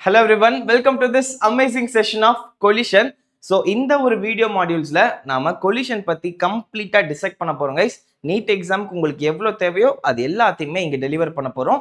Hello everyone, welcome to this amazing session of collision. So இந்த ஒரு video மாடியூல்ஸ்ல நாம collision பத்தி கம்ப்ளீட்டா டிசைட் பண்ண போறோம் guys. நீட் எக்ஸாம்க்கு உங்களுக்கு எவ்வளவு தேவையோ அது எல்லாத்தையுமே இங்க டெலிவர் பண்ண போறோம்.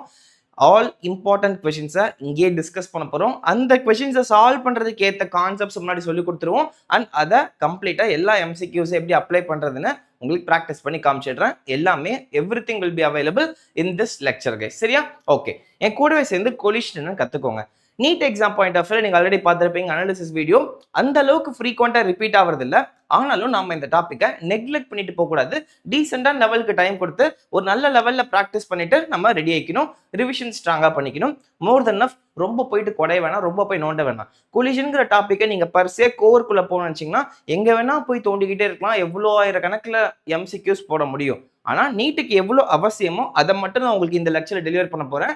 ஆல் இம்பார்ட்டன்ட் கொஸ்டின்ஸை இங்கே டிஸ்கஸ் பண்ண போறோம். அந்த கொஸ்டின்ஸை சால்வ் பண்றதுக்கு ஏற்ற கான்செப்ட்ஸ் முன்னாடி சொல்லி கொடுத்துருவோம். அண்ட் அதை கம்ப்ளீட்டா எல்லா எம்சிக்யூஸை எப்படி அப்ளை பண்றதுன்னு உங்களுக்கு ப்ராக்டிஸ் பண்ணி காமிச்சிடுறேன். எல்லாமே everything will be available in this lecture guys. சரியா? ஓகே, என் கூடவே சேர்ந்து கொலிஷன் கத்துக்கோங்க. NEET exam point of view நீங்க ஆல்ரெடி பார்த்துருப்பீங்க அனாலிசிஸ் வீடியோ. அந்த அளவுக்கு ஃப்ரீக்வெண்டா ரிப்பீட் ஆகிறது இல்லை. ஆனாலும் நம்ம இந்த டாப்பிக்கை நெக்லெக்ட் பண்ணிட்டு போகக்கூடாது. டீசெண்டான லெவலுக்கு டைம் கொடுத்து ஒரு நல்ல லெவலில் ப்ராக்டிஸ் பண்ணிட்டு நம்ம ரெடி ஆகிக்கணும். ரிவிஷன் ஸ்ட்ராங்காக பண்ணிக்கணும். மோர் தென் அஃப். ரொம்ப போயிட்டு கொடைய வேணாம், ரொம்ப போய் நோண்ட வேணாம். கொலிஷன்ங்கிற டாப்பிக்கை நீங்க பர்சே கோவருக்குள்ள போகணும்னு நினைச்சீங்கன்னா எங்க வேணா போய் தோண்டிக்கிட்டே இருக்கலாம். எவ்வளோ ஆயிரக்கணக்கில் எம்சிக்யூஸ் போட முடியும். ஆனா நீட்டுக்கு எவ்வளோ அவசியமோ அதை மட்டும் நான் உங்களுக்கு இந்த லெக்சர்ல டெலிவர் பண்ண போறேன்.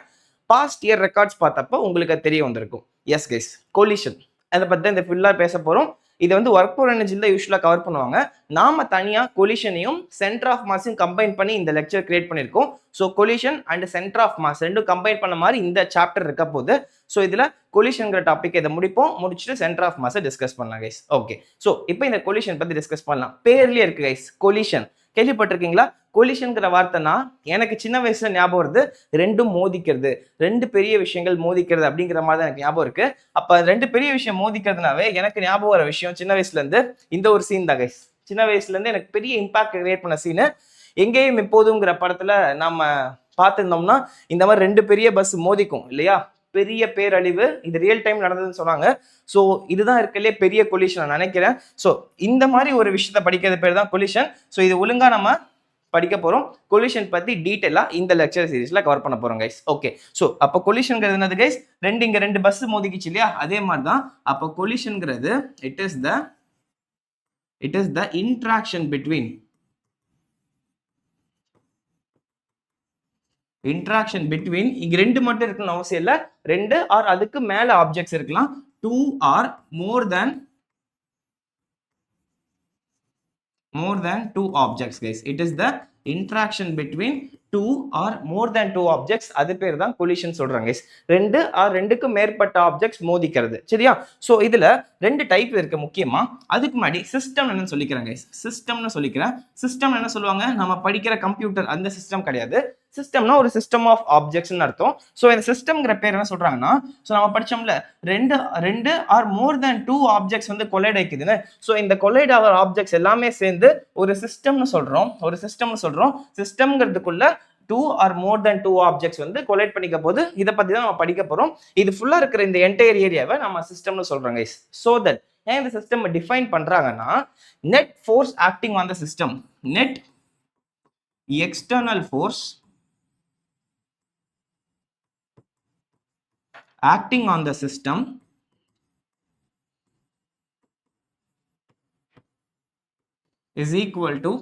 பாஸ்ட் இயர் ரெக்கார்ட்ஸ் பார்த்தப்ப உங்களுக்கு தெரிய வந்திருக்கும். எஸ் கைஸ், கொலிஷன் அதை பற்றி இந்த ஃபுல்லாக பேச போகிறோம். இதை வந்து ஒர்க் பவர் எனர்ஜியில் தான் யூஸ்வலாக கவர் பண்ணுவாங்க. நாம தனியாக கொலிஷனையும் சென்டர் ஆஃப் மாஸையும் கம்பைன் பண்ணி இந்த லெக்சர் கிரியேட் பண்ணியிருக்கோம். So collision and centre of mass ரெண்டும் கம்பைன் பண்ண மாதிரி இந்த சாப்டர் இருக்க போது. ஸோ இதில் கொலிஷன்கிற டாபிக் இதை முடிப்போம். முடிச்சுட்டு சென்டர் ஆஃப் மாஸை டிஸ்கஸ் பண்ணலாம் கைஸ். ஓகே, ஸோ இப்போ இந்த கொலிஷன் பற்றி டிஸ்கஸ் பண்ணலாம். பேர்லேயே இருக்கு கைஸ், கொலிஷன். கேள்விப்பட்டிருக்கீங்களா? கொலிஷன்கிற வார்த்தைனா எனக்கு சின்ன வயசுல ஞாபகம் வருது, ரெண்டும் மோதிக்கிறது, ரெண்டு பெரிய விஷயங்கள் மோதிக்கிறது அப்படிங்கிற மாதிரி தான் எனக்கு ஞாபகம் இருக்கு. அப்ப ரெண்டு பெரிய விஷயம் மோதிக்கிறதுனாவே எனக்கு ஞாபகம் வர விஷயம் சின்ன வயசுல இருந்து இந்த ஒரு சீன் தான் கைஸ். சின்ன வயசுல இருந்து எனக்கு பெரிய இம்பாக்ட் கிரியேட் பண்ண சீனு எங்கேயும் எப்போதுங்கிற படத்துல நம்ம பார்த்துருந்தோம்னா இந்த மாதிரி ரெண்டு பெரிய பஸ் மோதிக்கும் இல்லையா? பெரிய பேரழிவு. இது ரியல் டைம் நடந்ததுன்னு சொன்னாங்க. ஸோ இதுதான் இருக்கலே பெரிய கொலிஷன் நான் நினைக்கிறேன். ஸோ இந்த மாதிரி ஒரு விஷயத்த படிக்கிறது பேர் தான் கொலிஷன். ஸோ இது ஒழுங்கா நம்ம படிக்க போறோம். கொலிஷன் பத்தி டீட்டெயிலா இந்த லெக்சர் சீரிஸ்ல கவர் பண்ண போறோம் கைஸ். ஓகே, ஸோ அப்போ கொலிஷன்ங்கிறது என்னது கைஸ்? இங்க ரெண்டு பஸ் மோதிக்கிச்சு இல்லையா? அதே மாதிரி தான் அப்போ கொலிஷன்ங்கிறது it is the interaction between இங்க ரெண்டு மட்டும் இருக்கணும் அவசியம் இல்லை. ரெண்டு ஆர் அதுக்கு மேல ஆப்ஜெக்ட்ஸ் இருக்கலாம். 2 or more than 2 objects guys. It is the interaction between 2 or more than 2 objects. அது பேர் தான் collision சொல்றாங்க guys. ரெண்டு ஆர் ரெண்டுக்கு மேற்பட்ட ஆப்ஜெக்ட்ஸ் மோதிக்கிறது. சரியா? சோ இதுல ரெண்டு டைப் இருக்கு முக்கியமா. அதுக்கு முன்னாடி சிஸ்டம் என்னன்னு சொல்லிக்கிறேன் guys. சிஸ்டம்னு சொல்லிக்கிறேன். சிஸ்டம் என்ன சொல்லுவாங்க? நம்ம படிக்கிற கம்ப்யூட்டர் அந்த சிஸ்டம் கிடையாது. சிஸ்டம்னா ஒரு சிஸ்டம் ஆஃப் ஆப்ஜெக்ட்ஸ்னு அர்த்தம். ஸோ இந்த சிஸ்டம்ங்கிற பேர் என்ன சொல்றாங்கன்னா, ஸோ நம்ம படிச்சோம்ல ரெண்டு ஆர் மோர் தேன் 2 ஆப்ஜெக்ட்ஸ் வந்து கொலைட் ஆயிக்குதுன்னு. ஸோ இந்த கொலைட் ஆகிற ஆப்ஜெக்ட்ஸ் எல்லாமே சேர்ந்து ஒரு சிஸ்டம்னு சொல்றோம். சிஸ்டம்ங்கிறதுக்குள்ள 2 or more than 2 ஆப்ஜெக்ட்ஸ் வந்து கொலைட் பண்ணிக்க போது. இதை பத்தி தான் நம்ம படிக்க போறோம். இது ஃபுல்லா இருக்கிற இந்த என்டையர் ஏரியாவை நம்ம சிஸ்டம்னு சொல்றோம் கைஸ். ஸோ தட் ஏன் இந்த சிஸ்டம் டிஃபைன் பண்றாங்கன்னா, net force acting on the system, net external force acting on the system is equal to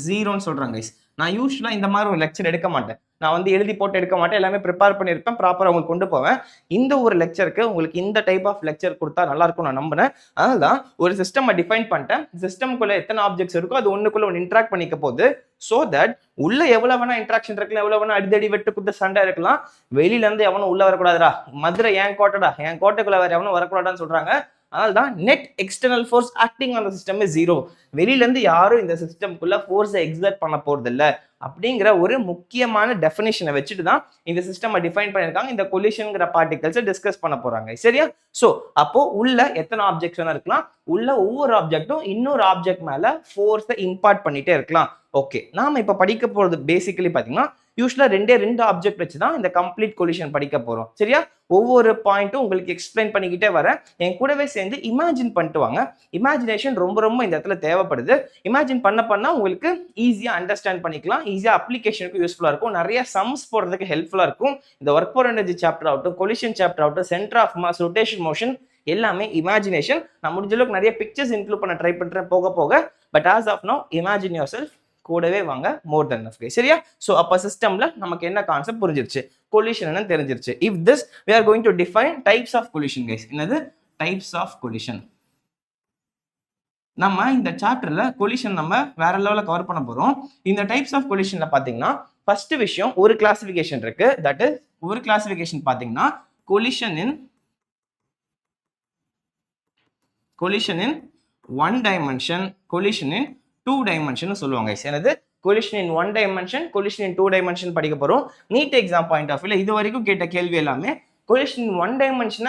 0 ன்னு சொல்றாங்க guys. நான் யூஸ்வலா இந்த மாதிரி ஒரு லெக்சர் எடுக்க மாட்டேன். நான் வந்து எழுதி போட்டு எடுக்க மாட்டேன். எல்லாமே ப்ரிப்பேர் பண்ணியிருப்பேன். ப்ராப்பராக உங்களுக்கு கொண்டு போவேன். இந்த ஒரு லெக்சருக்கு உங்களுக்கு இந்த டைப் ஆஃப் லெக்சர் கொடுத்தா நல்லா இருக்கும் நான் நம்புறேன். அதனால ஒரு சிஸ்டம் டிஃபைன் பண்ணிட்டேன். சிஸ்டம்குள்ள எத்தனை ஆப்ஜெக்ட்ஸ் இருக்கோ அது ஒண்ணுக்குள்ள ஒன்று இன்ட்ராக்ட் பண்ணிக்க போகுது. சோ தட் உள்ள எவ்வளவு வேணா இன்ட்ராக்ஷன் இருக்கலாம், எவ்வளவு வேணா அடிதடி வெட்டு குத்து சண்டை இருக்கலாம். வெளியில இருந்து எவனும் உள்ள வரக்கூடாதுடா, மதுரை என் கோட்டைடா, என் கோட்டைக்குள்ள வேற எவனும் வரக்கூடாதான்னு சொல்றாங்க. அதனால தான் net external force acting on the system is 0. வெளியில இருந்து யாரும் இந்த சிஸ்டம்குள்ள ஃபோர்ஸை எக்ஸர்ட் பண்ண போறது இல்லை அப்படிங்கிற ஒரு முக்கியமான டெஃபினேஷனை வச்சுட்டு தான் இந்த சிஸ்டம் டிஃபைன் பண்ணியிருக்காங்க. இந்த கொலிஷன்ங்கிற பார்ட்டிகல்ஸை டிஸ்கஸ் பண்ண போறாங்க. சரியா? ஸோ அப்போ உள்ள எத்தனை ஆப்ஜெக்ட்ஸ் வேணா இருக்கலாம். உள்ள ஒவ்வொரு ஆப்ஜெக்டும் இன்னொரு ஆப்ஜெக்ட் மேல ஃபோர்ஸை இம்பார்ட் பண்ணிட்டே இருக்கலாம். ஓகே, நாம இப்ப படிக்க போறது பேசிக்கலி பாத்தீங்கன்னா யூஸ்வலா ரெண்டு ஆப்ஜெக்ட் வச்சு தான் இந்த கம்ப்ளீட் கொலிஷன் படிக்க போறோம். சரியா? ஒவ்வொரு பாயிண்ட்டும் உங்களுக்கு எக்ஸ்பிளைன் பண்ணிக்கிட்டே வரேன். என் கூடவே சேர்ந்து இமேஜின் பண்ணிட்டு வாங்க. இமேஜினேஷன் ரொம்ப ரொம்ப இந்த இடத்துல தேவைப்படுது. இமேஜின் பண்ண உங்களுக்கு ஈஸியா அண்டர்ஸ்டாண்ட் பண்ணிக்கலாம். ஈஸியா அப்ளிகேஷனுக்கு யூஸ்ஃபுல்லா இருக்கும். நிறைய சம்ஸ் போடுறதுக்கு ஹெல்ப்ஃபுல்லா இருக்கும். இந்த ஒர்க் பவர் எனர்ஜி சாப்டர் ஆகட்டும், கொலிஷன் சாப்டர் ஆகட்டும், centre of mass, rotation motion எல்லாமே இமேஜினேஷன். நான் முடிஞ்ச அளவுக்கு நிறைய பிக்சர்ஸ் இன்க்ளூட் பண்ண ட்ரை பண்றேன் போக. But as of now imagine yourself. கூடவே வாங்க. More then enough guys. சரியா? சோ அப்ப சிஸ்டம்ல நமக்கு என்ன கான்செப்ட் புரிஞ்சிருச்சு, கொலிஷன் என்னன்னு தெரிஞ்சிருச்சு. If this we are going to define types of collision guys. என்னது டைப்ஸ் ஆஃப் collision? நம்ம இந்த சாப்டர்ல கொலிஷன் நம்ம வேற லெவல்ல கவர் பண்ண போறோம். இந்த டைப்ஸ் ஆஃப் கொலிஷன்ல பாத்தீங்கன்னா ஃபர்ஸ்ட் விஷயம் ஒரு கிளாசிஃபிகேஷன் இருக்கு. தட் இஸ் ஒரு கிளாசிஃபிகேஷன் பாத்தீங்கன்னா collision in collision in one dimension, collision in two dimension சொல்லுவாங்க. என்னது collision in one dimension, collision in two dimension படிக்க போறோம். நீட் எக்ஸாம் பாயிண்ட் ஆஃப் வியூல இது வரைக்கும் கேட்ட கேள்வி எல்லாமே collision in one dimension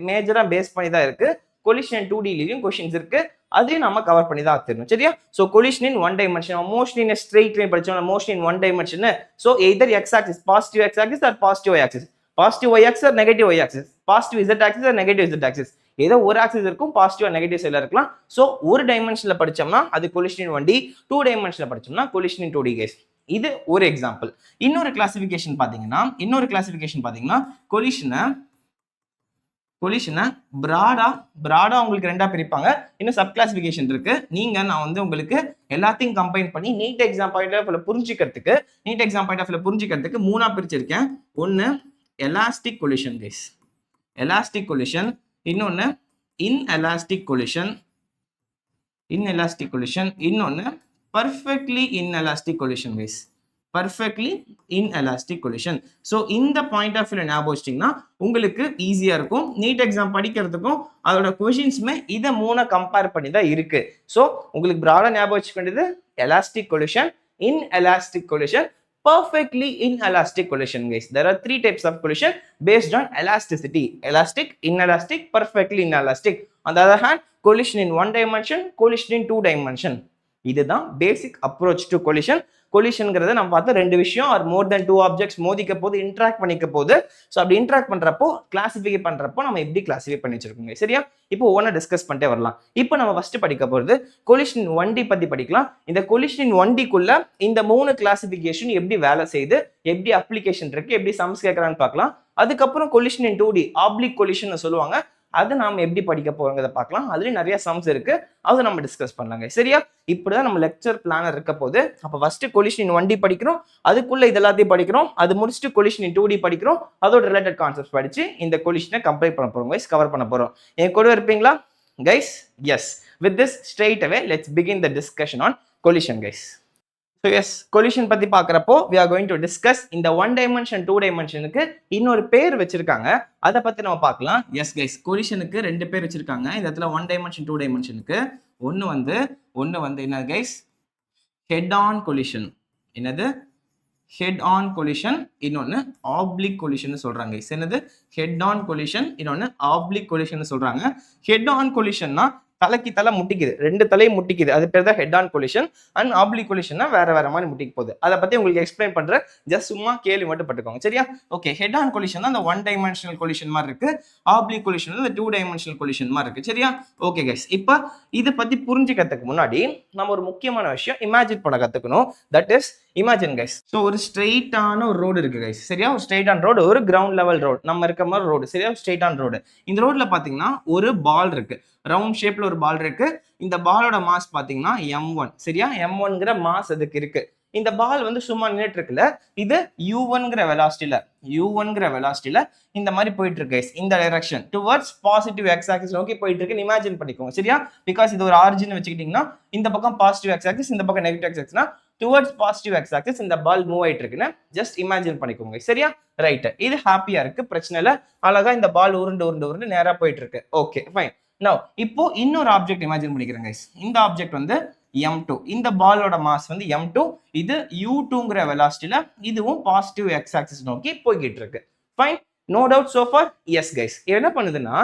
மேஜரா பேஸ் பண்ணி தான் இருக்கு. collision in 2D லயும் क्वेश्चंस இருக்கு, அதையும் நம்ம கவர் பண்ணி தான் ஆத்தணும். சரியா? So collision in one dimension, motion in a straight line படிச்சோம், motion in one dimension. So either x axis, positive x axis or positive y axis, positive y axis or negative y axis, positive z axis or negative z axis, ஏதோ ஒரு axis இருக்கும், positive negative சைடுல இருக்கலாம். So ஒரு டைமென்ஷன்ல படிச்சோம்னா அது collision in 1D, two டைமென்ஷன்ல படிச்சோம்னா collision in 2D guys. இது ஒரு எக்ஸாம்பிள். இன்னொரு கிளாசிஃபிகேஷன் பாத்தீங்கன்னா கொலிஷனை பிராடா உங்களுக்கு ரெண்டா பிரிப்பாங்க. இன்னும் சப் கிளாசிஃபிகேஷன் இருக்கு. நான் வந்து உங்களுக்கு எல்லாத்தையும் கம்பைன் பண்ணி நீட் எக்ஸாம் பாயிண்ட் ஆஃப் புரிஞ்சிக்கிறதுக்கு மூணா பிரிச்சிருக்கேன். ஒன்னு elastic collision guys, elastic collision. இன்னொன்னு இன்எலாஸ்டிக் கொலிஷன், இன்னொன்னு perfectly inelastic collision guys, perfectly inelastic collision. So இந்த பாயிண்ட் ஆஃப் வியூல ஞாபகம் வச்சிட்டிங்கன்னா உங்களுக்கு ஈஸியா இருக்கும். நீட் எக்ஸாம் படிக்கிறதுக்கும் அதோட கொஷின்ஸுமே இதை மூணை கம்பேர் பண்ணி தான் இருக்கு. ஸோ உங்களுக்கு பிராடா ஞாபகம் வச்சுக்க வேண்டியது elastic collision, inelastic collision, perfectly inelastic collision guys. There are three types of collision based on elasticity: elastic, inelastic, perfectly inelastic. On the other hand, collision in one dimension, collision in two dimension. இதுதான் பேசிக் approach to collision. கொலிஷன்ங்கிறத நம்ம பார்த்தா ரெண்டு விஷயம், R மோர் தென் two objects மோதிக்க போது, interact பண்ணிக்க போது. So அப்படி interact பண்றப்போ கிளாசிஃபை பண்றப்போ நம்ம எப்படி கிளாசிஃபை பண்ணி வச்சிருக்கோங்க. சரியா? இப்போ ஒவ்வொன்றா டிஸ்கஸ் பண்ணிட்டே வரலாம். இப்போ நம்ம ஃபர்ஸ்ட் படிக்க போறது கொலிஷன் 1D பத்தி படிக்கலாம். இந்த கொலிஷன் 1Dக்குள்ள இந்த மூணு கிளாசிஃபிகேஷன் எப்படி வேலை செய்யுது, எப்படி அப்ளிகேஷன் இருக்கு, எப்படி சம்ஸ் கேட்கறான்னு பார்க்கலாம். அதுக்கப்புறம் கொலிஷன் இன் 2D ஆப்ளிக் கொலிஷன் சொல்லுவாங்க, அதை நாம எப்படி படிக்க போறோங்கிறத பார்க்கலாம். அதுலயும் நிறைய சம்ஸ் இருக்கு, அதை நம்ம டிஸ்கஸ் பண்ணலாங்க. சரியா? இப்படிதான் நம்ம லெக்சர் பிளானர் இருக்க போது. அப்ப ஃபர்ஸ்ட் கொலிஷன் இன் 1D படிக்கிறோம், அதுக்குள்ள இது எல்லாத்தையும் படிக்கிறோம். அது முடிச்சுட்டு கொலிஷன் இன் 2D படிக்கிறோம், அதோட ரிலேட்டட் கான்செப்ட்ஸ் படிச்சு இந்த கொலிஷனை கம்ப்ளீட் பண்ண போறோம் கைஸ், கவர் பண்ண போறோம். என் கூட இருப்பீங்களா guys? Yes. With this straight away let's begin the discussion on collision guys. So yes, collision பத்தி பார்க்கறப்போ we are going to discuss இந்த one dimension, two dimensionக்கு இன்னொரு பேர் வச்சிருக்காங்க, அதை பத்தி நம்ம பார்க்கலாம். எஸ் கைஸ், கொலிஷனுக்கு ரெண்டு பேர் வச்சிருக்காங்க இந்த இடத்துல. ஒன் டைமென்ஷன், டூ டைமென்ஷனுக்கு ஒன்னு வந்து என்ன கைஸ்? Head on collision. என்னது? Head on collision. இன்னொன்னு ஆப்ளிக் கொலிஷன் சொல்றாங்க. என்னது? ஹெட் ஆன் கொலிஷன், இன்னொன்னு ஆப்ளிக் கொலிஷன் சொல்றாங்க. ஹெட் ஆன் கொலிஷன்னா தலைக்கு தலை முட்டிக்குது, ரெண்டு தலையும் முட்டிக்குது, அது பேர் தான் head on collision. And oblique கொலிஷன்னா வேற மாதிரி முட்டிக்க போகுது. அதை பத்தி உங்களுக்கு எக்ஸ்பிளைன் பண்றேன், ஜஸ்ட் சும்மா கேள்வி மட்டும் பட்டுக்கோங்க. சரியா? ஓகே, ஹெட் ஆன் கொலிஷன் தான் அந்த ஒன் டைமென்ஷனல் கொலிஷன் மாதிரி இருக்கு, ஆப்ளிக் கொலிஷன் இந்த டூ டைமென்ஷனல் கொலிஷன் மாதிரி இருக்கு. சரியா? ஓகே கைஸ், இப்போ இதை பத்தி புரிஞ்சுக்கிறதுக்கு முன்னாடி நம்ம ஒரு முக்கியமான விஷயம் இமேஜின் பண்ண கத்துக்கணும். That is imagine guys. So ஒரு ஸ்ட்ரெயிட்டான ஒரு ரோடு இருக்கு கைஸ். சரியா? ஒரு ஸ்ட்ரெயிட்டான ரோடு, ஒரு கிரவுண்ட் லெவல் ரோடு, நம்ம இருக்க மாதிரி ரோடு. சரியா? ஸ்ட்ரெயிட்டான ரோடு. இந்த ரோட்ல பாத்தீங்கன்னா ஒரு பால் இருக்கு, ரவுண்ட் ஷேப்ல ஒரு பால் இருக்கு. இந்த பாலோட மாஸ் பாத்தீங்கன்னா m1. சரியா? m1ங்கிற மாஸ் அதுக்கு இருக்கு. இந்த பால் வந்து சும்மா நின்றுட்டு இருக்குல்ல, இது u1ங்கிற வெலாசிட்டில இந்த மாதிரி போயிட்டு இருக்கு இந்த direction towards positive x axis நோக்கி போயிட்டு இருக்குன்னு இமேஜின் பண்ணிக்கோங்க. சரியா? பிகாஸ் இது ஒரு ஆரிஜின் வச்சுக்கிட்டீங்கன்னா இந்த பக்கம் பாசிட்டிவ் எக்ஸ் ஆக்சிஸ், இந்த பக்கம் நெகட்டிவ் எக்ஸ் ஆக்சிஸ்னா டுவர்ட்ஸ் பாசிட்டிவ் எக்ஸ் ஆக்சிஸ் இந்த பால் மூவ் ஆயிட்டு இருக்குன்னு ஜஸ்ட் இமேஜின் பண்ணிக்கோங்க. சரியா? ரைட். இது ஹாப்பியா இருக்கு, பிரச்சனை இல்லை. அழகா இந்த பால் உருண்டு நேரா போயிட்டு இருக்கு. Okay fine. நவ் இப்போ இன்னொரு ஆப்ஜெக்ட் இமேஜின் பண்ணிக்கிறேன் கைஸ். இந்த ஆப்ஜெக்ட் வந்து m2. இந்த பாலோட மாஸ் வந்து m2. இது u2ங்கிற வெலாசிட்டில இதுவும் பாசிட்டிவ் எக்ஸ் ஆக்சிஸ் நோக்கி போய்கிட்டு இருக்கு. Fine. No doubt so far? Yes guys. என்ன பண்ணுதுன்னா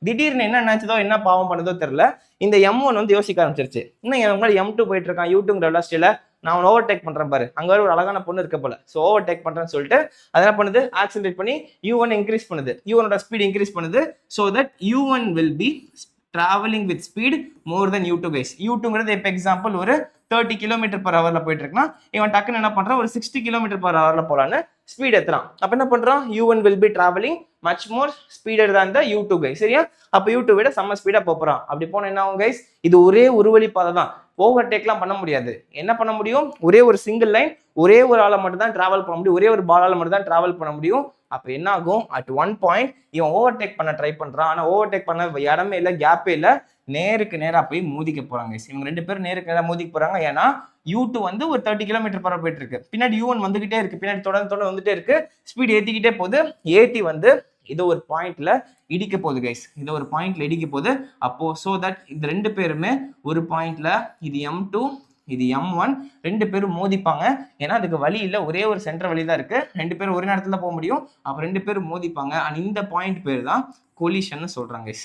திடீர்னு என்ன நினைச்சதோ என்ன பாவம் பண்ணதோ தெரியல, இந்த m1 வந்து யோசிக்க ஆரம்பிச்சிருச்சு. இன்னும் எனக்கு m2 போயிட்டு இருக்கான் u2ங்கிற வெலாசிட்டில, நான் ஓவர்டேக் பண்றேன் பாரு, அங்க ஒரு அழகான பொண்ணு இருக்க போல, ஸோ ஓவர்டேக் பண்றேன்னு சொல்லிட்டு அது என்ன பண்ணுது? ஆக்சிலரேட் பண்ணி u1 இன்க்ரீஸ் பண்ணுது, u1ஓட ஸ்பீட் இன்க்ரீஸ் பண்ணுது. So that u1 will be traveling with speed more than u2 guys. u2ங்கிறது இப்போ எக்ஸாம்பிள் ஒரு 30 km/h போயிட்டு இருக்குன்னா இவன் டக்குன்னு என்ன பண்றான்? ஒரு 60 km/h போலான்னு ஸ்பீட் ஏத்துறான். அப்ப என்ன பண்றான்? u1 will be traveling much more speeder than the u2 guys. சரியா? அப்ப u2 விட செம்ம ஸ்பீடா போறான். அப்படி போனா என்ன ஆகும் கைஸ்? இது ஒரே ஒரு வழி பாதை தான், ஓவர்டேக்லாம் பண்ண முடியாது. என்ன பண்ண முடியும்? ஒரே ஒரு சிங்கிள் லைன், ஒரே ஒரு ஆளை மட்டும் தான் டிராவல் பண்ண முடியும், ஒரே ஒரு பாலால மட்டும் தான் டிராவல் பண்ண முடியும். அப்ப என்ன ஆகும்? அட் ஒன் பாயிண்ட் இவன் ஓவர்டேக் பண்ண ட்ரை பண்றான், ஆனா ஓவர்டேக் பண்ண இடமே இல்லை, கேப்பே இல்லை, நேருக்கு நேரா போய் மோதிக்க போறாங்க. இவங்க ரெண்டு பேரும் நேருக்கு நேரா மோதிக்க போறாங்க. ஏன்னா u2 வந்து ஒரு 30 km/h போயிட்டு இருக்கு, பின்னாடி u1 வந்துகிட்டே இருக்கு, பின்னாடி தொடர்ந்து வந்துட்டே இருக்கு, ஸ்பீட் ஏத்திக்கிட்டே போகுது. ஏத்தி வந்து இது ஒரு பாயிண்ட்ல இடிக்க போகுது கைஸ், இது ஒரு பாயிண்ட்ல இடிக்க போகுது. அப்போ சோ தட் இந்த ரெண்டு பேருமே ஒரு பாயிண்ட்ல, இது M2 இது M1, ரெண்டு பேரும் மோதிப்பாங்க. ஏன்னா அதுக்கு வழி இல்லை, ஒரே ஒரு சென்டர் வழி தான் இருக்கு, ரெண்டு பேரும் ஒரே நேரத்துல போக முடியும். அப்ப ரெண்டு பேரும் மோதிப்பாங்க. அண்ட் இந்த பாயிண்ட் பேர் தான் கொலிஷன் சொல்றாங்க கைஸ்.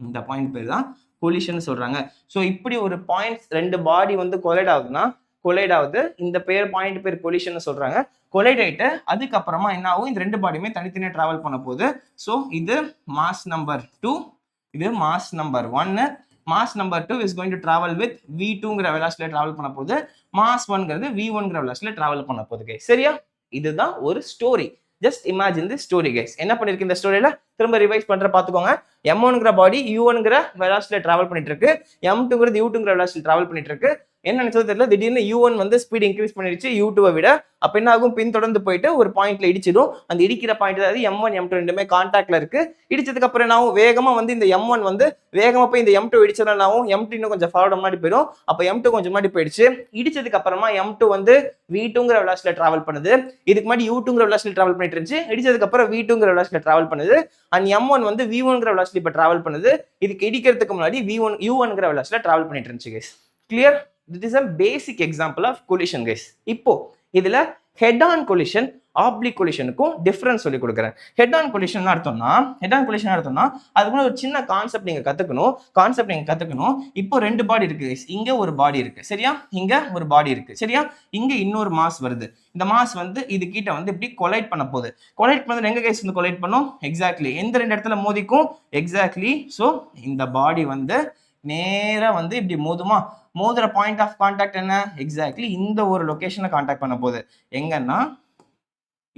இந்த பாயிண்ட் பேர் தான் கொலிஷன் சொல்றாங்க. ஸோ இப்படி ஒரு பாயிண்ட்ஸ் ரெண்டு பாடி வந்து கொலைட் ஆகுதுன்னா, கொலைட் ஆகுது, இந்த பேர் பாயிண்ட் பேர் கொலிஷன் சொல்றாங்க. கொலைட் ஆயிட்டு அதுக்கப்புறமா என்ன ஆகும், இந்த ரெண்டு பாடியுமே தனித்தனியாக டிராவல் பண்ண போகுது. ஸோ இது மாஸ் நம்பர் 2, இது mass number 1. Mass number 2 is going to travel with V2ங்கிற வெலாசிட்டியில டிராவல் பண்ண போகுது. மாஸ் 1ங்கிறது V1ங்கிற வெலாசிட்டியில டிராவல் பண்ண போகுது கைஸ். சரியா? இதுதான் ஒரு story. Just imagine the story guys. என்ன பண்ணிருக்கு இந்த ஸ்டோரியில திரும்ப ரிவைஸ் பண்ற பாத்துக்கோங்க. M1ங்கிற பாடி U1ங்கிற வெலாசிட்டியில டிராவல் பண்ணிட்டு இருக்கு, M2ங்கிறது U2ங்கிற வெலாசிட்டியில டிராவல் பண்ணிட்டு இருக்கு. என்ன நினைச்சது தெரியல, திடீர்னு U1 வந்து ஸ்பீட் இன்க்ரீஸ் பண்ணிடுச்சு U2வை விட. அப்ப என்ன ஆகும், பின் தொடர்ந்து போயிட்டு ஒரு பாயிண்ட்ல இடிச்சிடும். அந்த இடிக்கிற பாயிண்ட் அதாவது M1 M2 ரெண்டுமே கான்டாக்ட்ல இருக்கு. இடிச்சதுக்கு அப்புறம் என்ன ஆகும், வேகமா வந்து இந்த M1 வந்து வேகமா போய் இந்த M2 இடிச்சதுனால என்ன ஆகும், M2 இன்னும் கொஞ்சம் ஃபார்வர்ட் முன்னாடி போயிடும். அப்ப M2 கொஞ்சம் முன்னாடி போயிடுச்சு. இடிச்சதுக்கு அப்புறமா M2 வந்து V2ங்கிற வெலாசிட்டியில டிராவல் பண்ணுது. இதுக்கு முன்னாடி U2ங்கிற வெலாசிட்டியில டிராவல் பண்ணிட்டு இருந்துச்சு, இடிச்சதுக்கு அப்புறம் V2ங்கிற வெலாசிட்டியில டிராவல் பண்ணுது. அண்ட் M1 வந்து V1ங்கிற வெலாசிட்டி இப்ப டிராவல் பண்ணுது. இதுக்கு இடிக்கிறதுக்கு முன்னாடி U1ங்கிற வெலாசிட்டியில டிராவல் பண்ணிட்டு இருந்துச்சு guys. Clear? This is a basic example of collision guys. இப்போ இதுல head on collision oblique collisionக்கும் டிஃபரன்ஸ் சொல்லி கொடுக்குறேன். head on collision அர்த்தம்னா அதுக்குள்ள ஒரு சின்ன கான்செப்ட் நீங்க கத்துக்கணும். இப்போ ரெண்டு பாடி இருக்கு, இங்க ஒரு பாடி இருக்கு சரியா, இங்க ஒரு பாடி இருக்கு சரியா, இங்க இன்னொரு மாஸ் வருது. இந்த மாஸ் வந்து இது கிட்ட வந்து இப்படி கொலைட் பண்ண போகுது. கொலைட் பண்ணது எங்க கைஸ் வந்து கொலைட் பண்ணும், எக்ஸாக்ட்லி எந்த ரெண்டு இடத்துல மோதிக்கும், எக்ஸாக்ட்லி. ஸோ இந்த பாடி வந்து நேரா வந்து இப்படி மோதுமா, மோதுற பாயிண்ட் ஆஃப் கான்டாக்ட் என்ன, எக்ஸாக்ட்லி இந்த ஒரு லொகேஷனை கான்டாக்ட் பண்ண போகுது. எங்கன்னா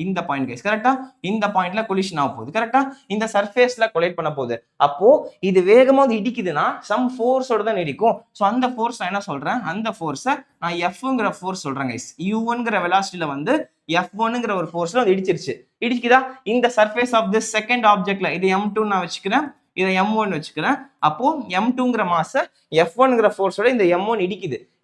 இந்த பாயிண்ட் கைஸ், கரெக்டா இந்த பாயிண்ட்ல கொலிஷன் ஆக போகுது, கரெக்டா இந்த சர்ஃபேஸ்ல கொலைட் பண்ண போகுது. அப்போ இது வேகமா இடிக்குதுன்னா சம் ஃபோர்ஸோட தான் இடிக்கும். ஸோ அந்த ஃபோர்ஸ் நான் என்ன சொல்றேன், அந்த ஃபோர்ஸை நான் Fங்கிற ஃபோர்ஸ் சொல்றேன் கைஸ். U1ங்கிற வெலாசிட்டியில வந்து F1ங்கிற ஒரு ஃபோர்ஸ்ல வந்து இடிச்சிருச்சு. இடிக்குதா இந்த சர்ஃபேஸ் ஆஃப் திஸ் செகண்ட் ஆப்ஜெக்ட்ல, இது M2 நான் வச்சுக்கிறேன், இதை M1 வச்சுக்கிறேன். அப்போ M2ங்கிற மாச F1ங்கிற ஃபோர்ஸோட இந்த M1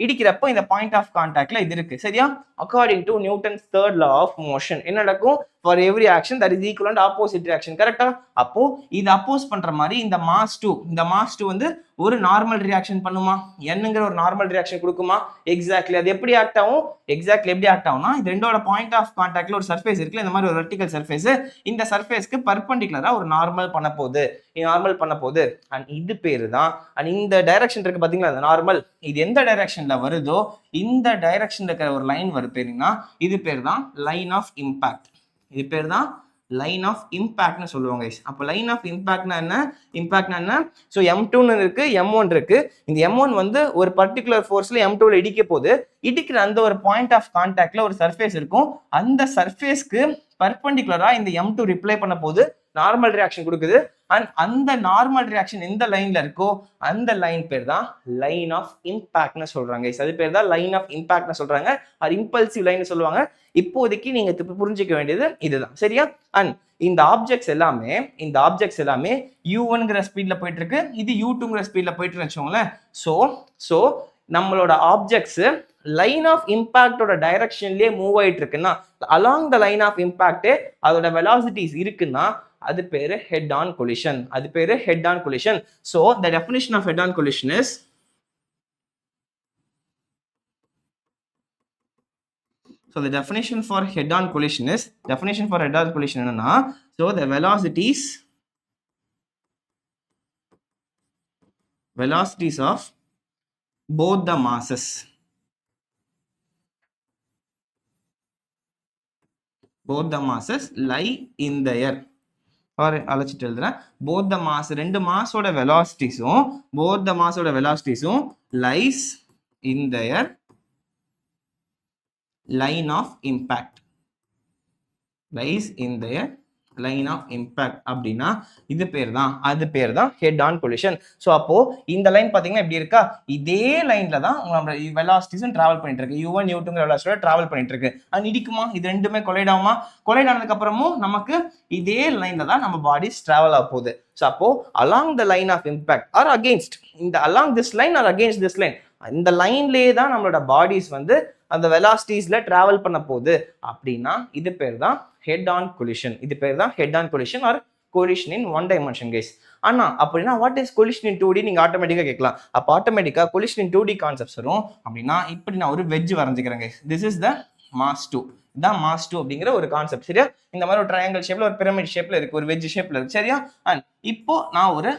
இடிக்கிறப்போ இந்த பாயிண்ட் ஆஃப் கான்டாக்ட்ல இது இருக்கு சரியா. According to Newton's third law of motion என்ன நடக்கும், for every action that is equal and opposite reaction, கரெக்டா. அப்போ இது அப்போஸ் பண்ற மாதிரி இந்த மாஸ் 2 வந்து ஒரு நார்மல் ரியாக்ஷன் பண்ணுமா, என்னங்கிற ஒரு நார்மல் ரியாக்ஷன் கொடுக்குமா, எக்ஸாக்ட்லி. அது எப்படி ஆக்ட் ஆகும், எப்படி ஆக்ட் ஆகும்னா, இது ரெண்டோட பாயிண்ட் ஆஃப் கான்டாக்ட்ல ஒரு சர்ஃபேஸ் இருக்குல்ல, இந்த மாதிரி ஒரு வெர்டிகல் சர்ஃபேஸ், இந்த சர்ஃபேஸ்க்கு பர்பெண்டிகுலரா ஒரு நார்மல் பண்ண போகுது. அண்ட் இது பேரு தான், அண்ட் இந்த டைரக்ஷன் இருக்கு பாத்தீங்களா, அந்த நார்மல், இது எந்த டைரக்ஷன்ல வருதோ இந்த டைரக்ஷன்ல இருக்கிற ஒரு லைன் வரும் பேருங்கன்னா, இது பேர் தான் லைன் ஆஃப் இம்பாக்ட். இது பேர் தான் லைன் ஆஃப் இம்பாக்ட்னு சொல்லுவாங்க. அப்போ லைன் ஆஃப் இம்பாக்ட்னா என்ன, ஸோ M2 இருக்கு, M1 இருக்கு. இந்த M1 வந்து ஒரு பர்டிகுலர் ஃபோர்ஸ்ல M2ல இடிக்க போது, இடிக்கிற அந்த ஒரு பாயிண்ட் ஆஃப் கான்டாக்ட்ல ஒரு சர்ஃபேஸ் இருக்கும். அந்த சர்ஃபேஸ்க்கு பர்பெண்டிகுலரா இந்த M2 ரிப்ளை பண்ண போது நார்மல் ரியாக்ஷன் கொடுக்குது. அண்ட் அந்த நார்மல் ரியாக்ஷன் எந்த லைன்ல இருக்கோ அந்த லைன் பேர் தான் லைன் ஆஃப் இம்பாக்ட்னு சொல்றாங்க. அது பேர் தான் லைன் ஆஃப் இம்பாக்ட்னு சொல்றாங்க, அது இம்பல்சிவ் லைன் சொல்லுவாங்க. இப்போதைக்கு நீங்க புரிஞ்சுக்க வேண்டியது இதுதான் சரியா. அண்ட் இந்த ஆப்ஜெக்ட்ஸ் எல்லாமே U1ங்கிற ஸ்பீட்ல போயிட்டு இருக்கு, இது U2ங்கிற ஸ்பீட்ல போயிட்டு வச்சுக்கோங்களேன். ஸோ நம்மளோட ஆப்ஜெக்ட்ஸ் லைன் ஆஃப் இம்பாக்டோட டைரக்ஷன்லயே மூவ் ஆயிட்டு இருக்குன்னா, along the line of impact அதோட வெலாசிட்டிஸ் இருக்குன்னா அது பேரு head on collision. So the definition of head on collision is the definition for head on collision என்னன்னா, so the velocities of both the masses lie in the air. அழைச்சிட்டு எழுதுறேன், both the mass, ரெண்டு மாஸோட வெலாசிட்டிஸும் lies in their line of impact. அப்படின்னா இது பேர் தான் head on collision. So அப்போ இந்த லைன் பாத்தீங்கன்னா இப்படி இருக்கா, இதே லைன்ல தான் வெலாசிட்டிஸும் டிராவல் பண்ணிட்டு இருக்கு, U1 U2ங்கிற வெலாசிட்டியோட டிராவல் பண்ணிட்டு இருக்கு. அது இடிக்குமா, இது ரெண்டுமே கொலைட் ஆகுமா, கொலைட் ஆனதுக்கு அப்புறமும் நமக்கு இதே லைன்ல தான் நம்ம பாடிஸ் டிராவல் ஆக போகுது. ஸோ அப்போ along the line of impact or against, இந்த along this line or against this line, இந்த லைன்லேயே தான் நம்மளோட பாடிஸ் வந்து அந்த வெலாசிட்டிஸ்ல டிராவல் பண்ண போகுது அப்படின்னா இது பேர் தான் ஹெட் ஆன் கொலிஷன். இது பேர் தான் head on collision or collision in one dimension guys. ஆனா அப்படின்னா what is collision in 2D நீங்க ஆட்டோமேட்டிக்கா கேட்கலாம். அப்போ ஆட்டோமேட்டிக்கா கொலிஷன் இன் 2D கான்செப்ட்ஸ் வரும். அப்படின்னா இப்படி நான் ஒரு வெஜ் வரைஞ்சிக்கிறேன் guys. This is the mass 2. இதான் மாஸ் 2 அப்படிங்கிற ஒரு கான்செப்ட். சரியா? இந்த மாதிரி ஒரு ட்ரையாங்கிள் ஷேப்ல ஒரு பிரமிட் ஷேப்ல இருக்கு, ஒரு வெஜ் ஷேப்ல இருக்கு. சரியா? அண்ட் இப்போ நான் ஒரு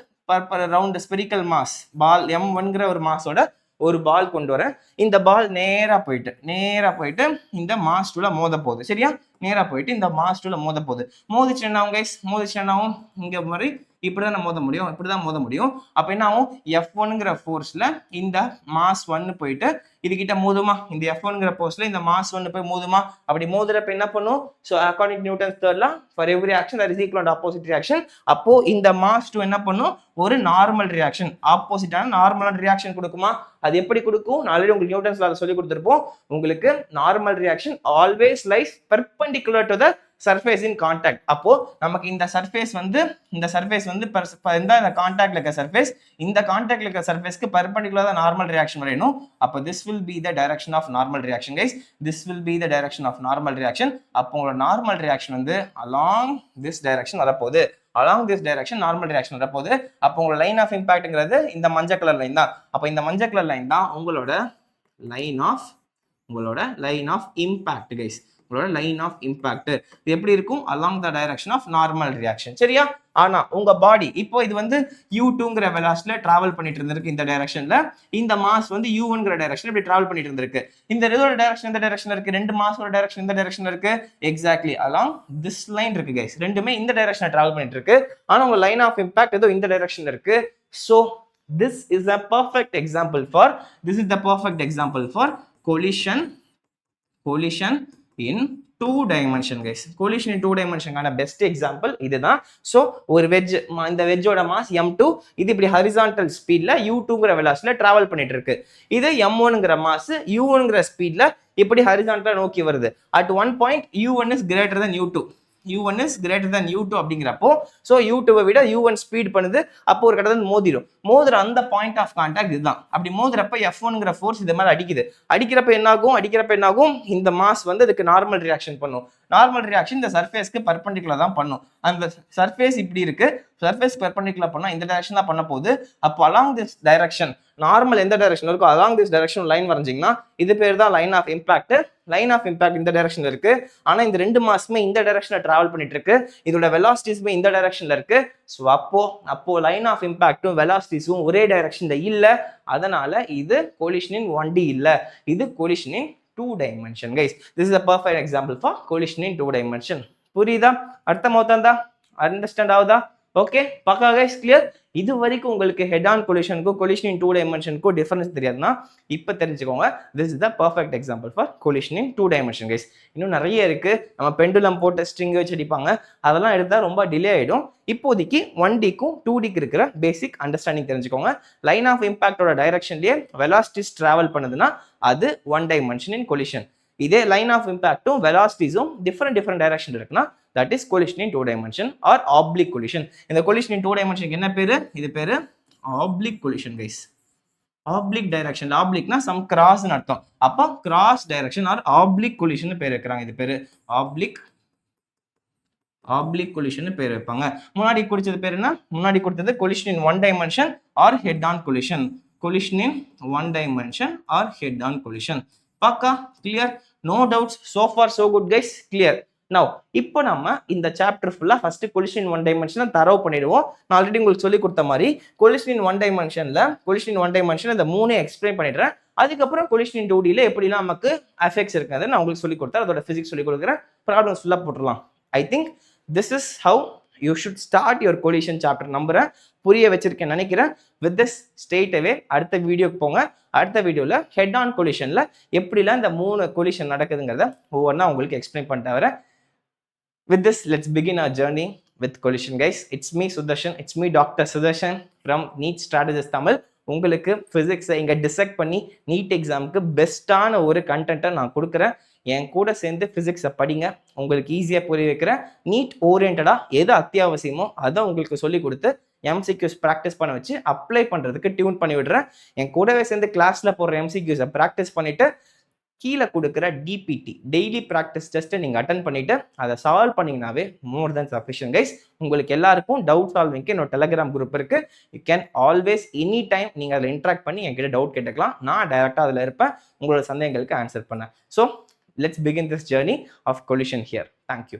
ரவுண்ட் ஸ்பெரிக்கல் மாஸ் பால் M1ங்கிற ஒரு மாஸோட ஒரு பால் கொண்டு வரேன். இந்த பால் நேரா போயிட்டு இந்த மாஸ் 2ல மோத போகுது. சரியா? நேரா போயிட்டு இந்த மாஸ் 2ல மோத போகுது. மோதிச்சு என்ன ஆகும் கைஸ்? மோதிச்சு என்ன ஆகும்? இங்க மாதிரி இப்படிதான் மோத முடியும், இப்படிதான் மோத முடியும். அப்ப என்ன ஆகும்? F1ங்கிற ஃபோர்ஸ்ல இந்த மாஸ் 1 போயிட்டு இதுகிட்ட மோதுமா? இந்த F1ங்கிற ஃபோர்ஸ்ல இந்த மாஸ் 1 போய் மோதுமா? அப்படி மோதுறப்ப என்ன பண்ணும்? So according to Newton's third law for every action that is equal and opposite reaction. அப்போ இந்த மாஸ் 2 என்ன பண்ணும்? ஒரு நார்மல் ரியாக்ஷன், ஆப்போசிட்டான நார்மலான ரியாக்ஷன் கொடுக்குமா? அது எப்படி கொடுக்கும்? ஆல்ரெடி உங்களுக்கு நியூட்டன்ஸ் லால சொல்லி கொடுத்துருப்போம். உங்களுக்கு normal reaction always lies perpendicular to the surface in contact. அப்போ நமக்கு இந்த சர்ஃபேஸ் வந்து இந்த கான்டாக்ட்ல இருக்க சர்ஃபேஸ், இந்த கான்டாக்ட்ல இருக்க சர்ஃபேஸ்க்கு பெர்பெண்டிகுலரா தான் நார்மல் ரியாக்ஷன் வரையணும். அப்போ this will be the direction of normal reaction guys. This will be the direction of normal reaction. அப்போ உங்களோட நார்மல் ரியாக்ஷன் வந்து along this direction வரப்போகுது. along this direction normal reaction வரப்போகுது. அப்போ உங்களோட லைன் ஆஃப் இம்பாக்ட்ங்கிறது இந்த மஞ்சள் கலர் லைன் தான். அப்போ இந்த மஞ்சள் கலர் லைன் தான் உங்களோட லைன் ஆஃப் இம்பாக்ட் கைஸ். உங்களோட லைன் ஆஃப் இம்பாக்ட் இது எப்படி இருக்கும்? Along the direction of normal reaction. சரியா? ஆனா உங்க பாடி இப்போ இது வந்து U2ங்கிற வெலாசிட்டில டிராவல் பண்ணிட்டு இருந்திருக்கு இந்த டைரக்ஷன்ல. இந்த மாஸ் வந்து U1ங்கிற டைரக்ஷன் இப்படி டிராவல் பண்ணிட்டு இருந்திருக்கு. இந்த இதோட டைரக்ஷன் இந்த டைரக்ஷன்ல இருக்கு, ரெண்டு மாஸோட டைரக்ஷன் இந்த டைரக்ஷன்ல இருக்கு. எக்ஸாக்ட்லி அலாங் திஸ் லைன் இருக்கு கைஸ். ரெண்டுமே இந்த டைரக்ஷன்ல டிராவல் பண்ணிட்டு இருக்கு. ஆனா உங்க லைன் ஆஃப் இம்பாக்ட் ஏதோ இந்த டைரக்ஷன்ல இருக்கு. So this is the perfect example for collision in 2 dimension guys. collision in 2 dimension கான பெஸ்ட் எக்ஸாம்பிள் இதுதான். ஸோ ஒரு வெஜ், இந்த வெஜ்ஜோட மாஸ் M2 இது இப்படி ஹரிசான்டல் ஸ்பீட்ல U2ங்கிற வெலாசிட்டில டிராவல் பண்ணிட்டு இருக்கு. இது M1ங்கிற மாஸ் U1ங்கிற ஸ்பீட்ல இப்படி ஹரிசான்டலா நோக்கி வருது. At one point U1 is greater than U2. U1 is greater than U2 அப்படிங்கிறப்போ ஸோ U2வை விட U1 ஸ்பீட் பண்ணுது. அப்போ ஒரு கட்டத்தில் மோதுற அந்த பாயிண்ட் ஆஃப் கான்டாக்ட் இதுதான். அப்படி மோதுறப்ப F1ங்கிற ஃபோர்ஸ் இது மாதிரி அடிக்கிறப்ப என்ன ஆகும்? இந்த மாஸ் வந்து இதுக்கு நார்மல் ரியாக்ஷன் பண்ணும். நார்மல் ரியாக்ஷன் இந்த சர்ஃபேஸ்க்கு பெர்பெண்டிகுலர் தான் பண்ணும். அந்த சர்ஃபேஸ் இப்படி இருக்கு, சர்ஃபேஸ் பெர்பெண்டிகுலர் பண்ணா இந்த டைரக்ஷன் தான் பண்ண போகுது. அப்போ அலாங் திஸ் டைரக்ஷன் நார்மல் எந்த டைரக்ஷன் இருக்கோ அலாங் திஸ் டைரக்ஷன் லைன் வரைஞ்சிங்கன்னா இது பேர் தான் line of impact. Line of impact இந்த டைரக்ஷன்ல இருக்கு. ஆனா இந்த ரெண்டு மாஸுமே இந்த டைரக்ஷன்ல டிராவல் பண்ணிட்டு இருக்கு. இதோட வெலாசிட்டிஸ்மே இந்த டைரக்ஷன்ல இருக்கு. ஸோ அப்போ லைன் ஆஃப் இம்பாக்டும் வெலாசிட்டிஸும் ஒரே டைரக்ஷன்ல இல்ல. அதனால இது collision in 1D இல்ல, இது collision in 2 dimension guys. This is a perfect example for collision in 2 dimension. புரியுதா? அர்த்தமவுதா? அண்டர்ஸ்டாண்ட் ஆகுதா? ஓகே, பக்கா கைஸ், கிளியர்? இது வரைக்கும் உங்களுக்கு ஹெட் ஆன் கொலிஷனுக்கும் கொலிஷன் இன் 2 டைமென்ஷனுக்கும் டிஃபரன்ஸ் தெரியாதுன்னா இப்போ தெரிஞ்சுக்கோங்க. This is the perfect example for collision in 2 dimension guys. இன்னும் நிறைய இருக்கு. நம்ம பெண்டுலம் போட்டு ஸ்ட்ரிங் வச்சு அடிப்பாங்க, அதெல்லாம் எடுத்தா ரொம்ப டிலே ஆயிடும். இப்போதைக்கு 1Dக்கும் 2Dக்கு இருக்கிற பேசிக் அண்டர்ஸ்டாண்டிங் தெரிஞ்சுக்கோங்க. லைன் ஆஃப் இம்பாக்டோட டைரக்ஷன்லயே வெலாசிட்டிஸ் டிராவல் பண்ணுதுன்னா அது 1 டைமென்ஷன் இன் கொலிஷன். இதே லைன் ஆஃப் இம்பாக்டும் வெலாசிட்டிஸும் டிஃபரெண்ட் டைரக்ஷன் இருக்குன்னா that is collision in 2 dimension or oblique collision. இந்த collision in 2 dimension என்ன பேரு? இது பேரு oblique collision guys. oblique direction, oblique னா some cross னு அர்த்தம். அப்ப cross direction or oblique collision னு பேர் வைக்கறாங்க. இது பேரு oblique collision னு பேர் வைப்பாங்க. முன்னாடி கொடுத்தது பேர் என்ன? முன்னாடி கொடுத்தது collision in 1 dimension or head on collision. collision in 1 dimension or head on collision. பக்கா clear? no doubts, so far so good guys, clear? Now இப்போ நம்ம இந்த சாப்டர் ஃபுல்லா ஃபர்ஸ்ட் collision in 1 dimension தரவு பண்ணிடுவோம். நான் ஆல்ரெடி உங்களுக்கு சொல்லி கொடுத்த மாதிரி collision in 1 dimension இந்த மூணே எக்ஸ்பிளைன் பண்ணிடுறேன். அதுக்கப்புறம் collision in 2D ல எப்படிலாம் நமக்கு எஃபெக்ட்ஸ் இருக்காது நான் உங்களுக்கு சொல்லி கொடுத்தேன். அதோட பிசிக்ஸ் சொல்லி கொடுக்குறேன். ப்ராப்ளம்ஸ் ஃபுல்லா போட்டுடலாம். I think this is how you should start your collision chapter. நம்புறேன் புரிய வச்சிருக்கேன் நினைக்கிறேன். வித் திஸ் ஸ்ட்ரெயிட் அவே அடுத்த வீடியோக்கு போங்க. அடுத்த வீடியோல ஹெட் ஆன் கொலிஷன்ல எப்படிலாம் இந்த மூணு collision நடக்குதுங்கிறத ஒவ்வொன்றா உங்களுக்கு எக்ஸ்பிளைன் பண்ணிட்டு வரேன். With this, let's begin our journey with collision guys. It's me Sudarshan. It's me Dr. Sudarshan from NEET Strategist Tamil. உங்களுக்கு பிசிக்ஸை இங்கே டிசெக்ட் பண்ணி நீட் எக்ஸாமுக்கு பெஸ்ட்டான ஒரு கண்டென்ட்டை நான் கொடுக்குறேன். என் கூட சேர்ந்து பிசிக்ஸை படிங்க. உங்களுக்கு ஈஸியாக புரிய வைக்கிறேன். நீட் ஓரியன்டாக எது அத்தியாவசியமோ அதை உங்களுக்கு சொல்லி கொடுத்து எம்சிக்யூஸ் ப்ராக்டிஸ் பண்ண வச்சு அப்ளை பண்ணுறதுக்கு டியூன் பண்ணி விடுறேன். என் கூடவே சேர்ந்து கிளாஸில் போடுற எம்சிக்யூஸை ப்ராக்டிஸ் பண்ணிவிட்டு கீழே கொடுக்குற டிபிடி டெய்லி ப்ராக்டிஸ் டெஸ்ட்டை நீங்கள் அட்டன் பண்ணிவிட்டு அதை சால்வ் பண்ணிங்கனாவே மோர் தென் சஃபிஷியன்ட் கைஸ். உங்களுக்கு எல்லாருக்கும் டவுட் சால்விங்க்கு என்னோட டெலிகிராம் குரூப் இருக்குது. You can always any time நீங்கள் அதில் இன்ட்ராக்ட் பண்ணி என்கிட்ட டவுட் கேட்டுக்கலாம். நான் டைரெக்டாக அதில் இருப்பேன், உங்களோட சந்தேகங்களுக்கு ஆன்சர் பண்ணேன். So let's begin this journey of collision here. Thank you.